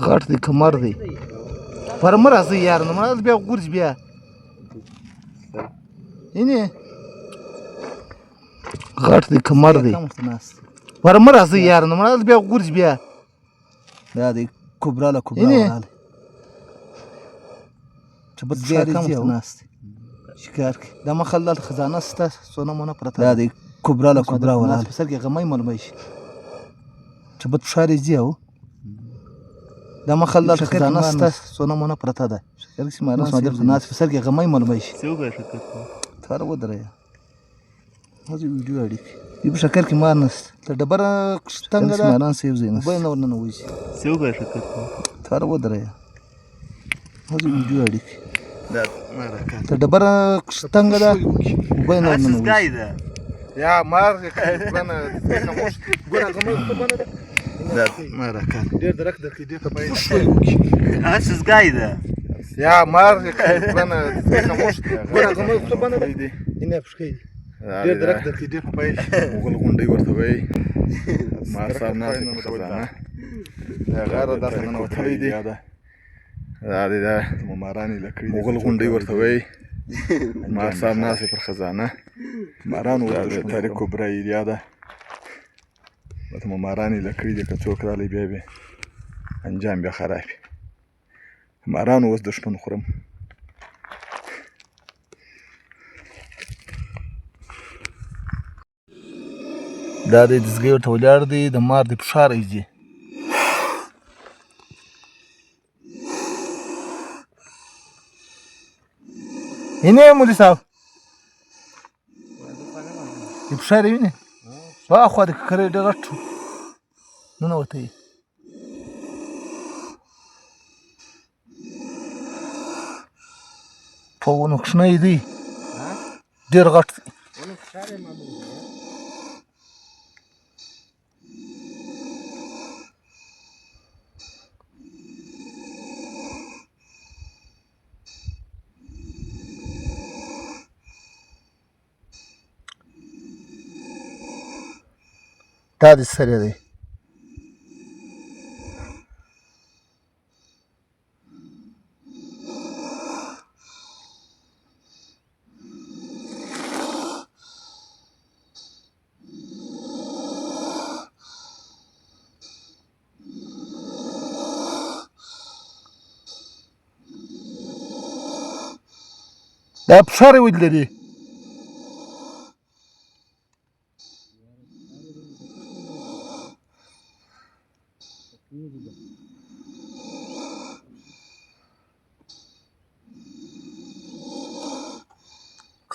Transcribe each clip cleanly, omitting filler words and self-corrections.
غټ دی کمر دی فرمه راځي یار نه مړه بیا ګورځ بیا اینې غټ دی کمر دی فرمه راځي یار نه مړه بیا ګورځ بیا دا دی کبرا له کبرا وراله چې بد ځای کم ناست شکار کې دا مخال د خزانه سته سونه مونه پرته دا دی کبرا له کبرا وراله په سر کې غمای معلومه شي چې بد شارې ځي او دا مخال د خزانه سته سونه مونه پرته ده شکر کې مانه سمادر خناس په سر کې غمای معلومه شي څه وګړه شکر تر ودرې هغه ویډیو اړیک په شکر کې مانس ته ډبره څنګه ده مانان سیو زینس به نور نه وځي څه وګړه شکر تر ودرې هغه ویډیو اړیک دا مرکه ته ډبره څنګه ده به نور نه وځي ګایده یا مار کنه خاموش ګوره غمه په باندې دا مرکه ډېر درک درکې ډېر په پای اساس ګایده یا مار کنه خاموش ګوره غمه په باندې اینه پښکې ډېر درک درکې ډېر په پای مغل غونډۍ ورته وایي مار سر ناست په خزانه دا غاره داسې ننوتلی دی دا دی دا مغل غونډۍ ورته وایي مار سر ناست پر خزانه دا د تاریخ کبرا ایریا ده ورته مو ماران یې لکړي دي که څوک رالی بیا به انجام بیا خراب وي مارانو اوس دښمن خورم دا دی دستګۍ ورته ولاړ دی د مار دی فشار ایږي اینې مولي صاحب د فشار یې وینې واخوا د ککرۍ ډېر غټ ننوتی یې په ونو کوچنی دی ډېر غټ دی دا د سره دی دا فشار یې ولې لري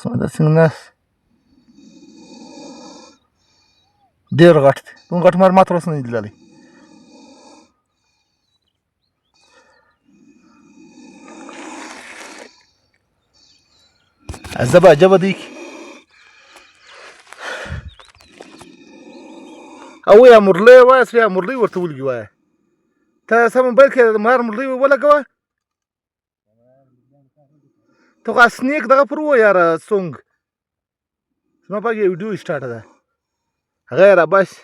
سمندر څنګه ناست ډېر غټ دی دومره غټ مار ما تر اوسه نه دی لیدلی عجبه عجبه دی او یا مرلی وایه یا مرلی ورته ولګي وایه ته سم موبایل کې د مار مرلی ولګوه ته خو سنیک دغه پر ووایه سونګ زما په کې ویډیو سټارټ ده هغه یې راباسي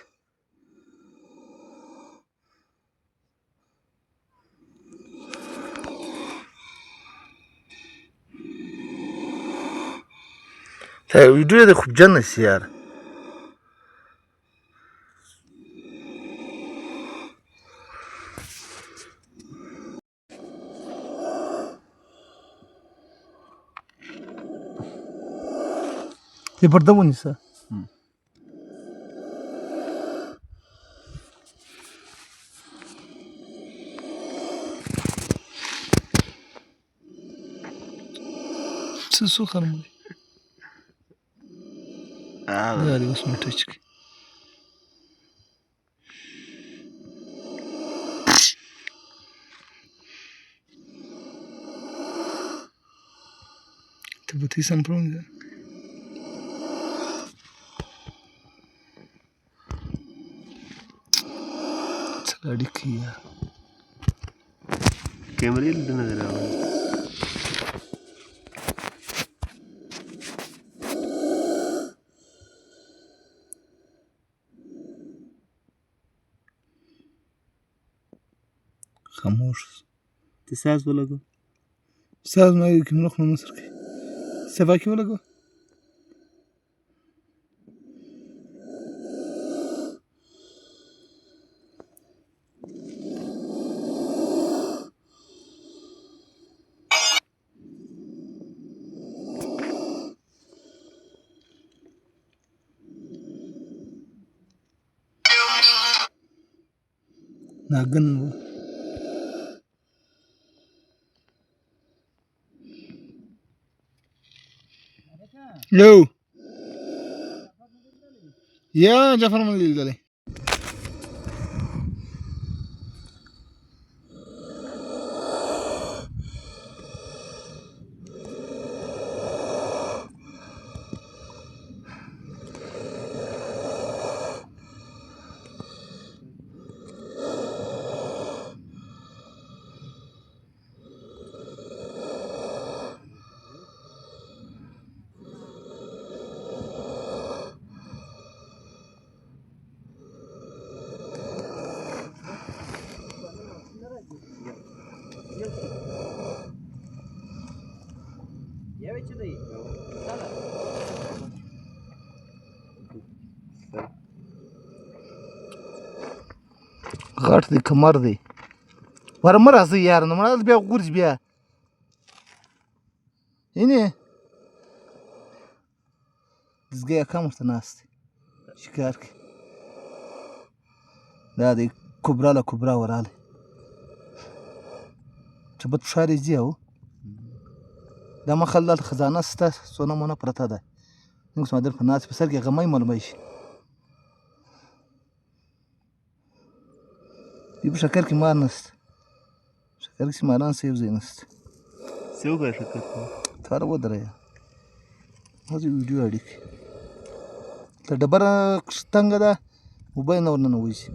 ته ویډیو د خوبجن نسی یار ته پرده ونیسه څه څو خرمه دا دی اوس مې ټچ کړي ته به تی سم پرون ده څه ګاډي کې یا کیمرې لیدنه دی راغلی خاموش ته ساز ولګو ساز ما یو کې منخ نه مصر کې سبا کې ولګو ناګن یو یا جعفر من لیدلی غټ دی کمر دی ورمه راځي یار نو مړه بیا ګورځ بیا اینې دزګۍ اکا ورته ناست دی ښکار کې دا دی کبرا له کبرا ورالی چپت فشار یې ځي او دا مخل دلته خزانه شته سونه مونه پرته ده موږ سمادر په ناست په سر کې غمی معلومی شي دی په شکر کې مار نشته شکر کې ماران څه یو ځای نشته څه وکړه شکر کې تاره ودرېږه هسې ویډیو اړیکې ته ډبره تنګه ده اوبه یې نه ورننوځي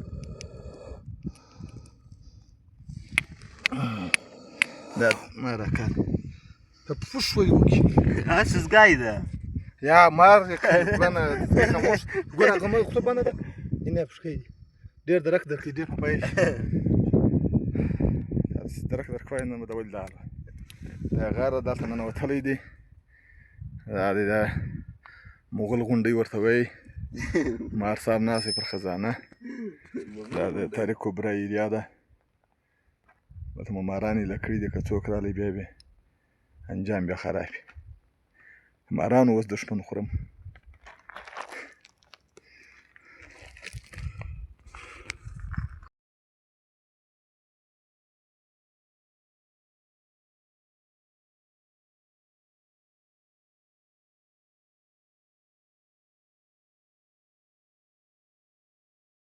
دا ما راکات ته فوش وی وکړي سزګای ده یا مار بنه خاموش ګوره هغه مې خو بنه ده اینه پښکې ډېر درک درکې ډېر په پای درک درکوای نه مدول دار دا غاره دلته ننوتلی دی دا دی دا مغل غونډۍ ورته وایي مار صاحب ناست پر خزانه دا د تاریخ کبرا ایریا ده دلته مو ماران ایله کړي دي که څوک رالی بیا انجام بیا خراب وي مارانو اوس دښمن خورم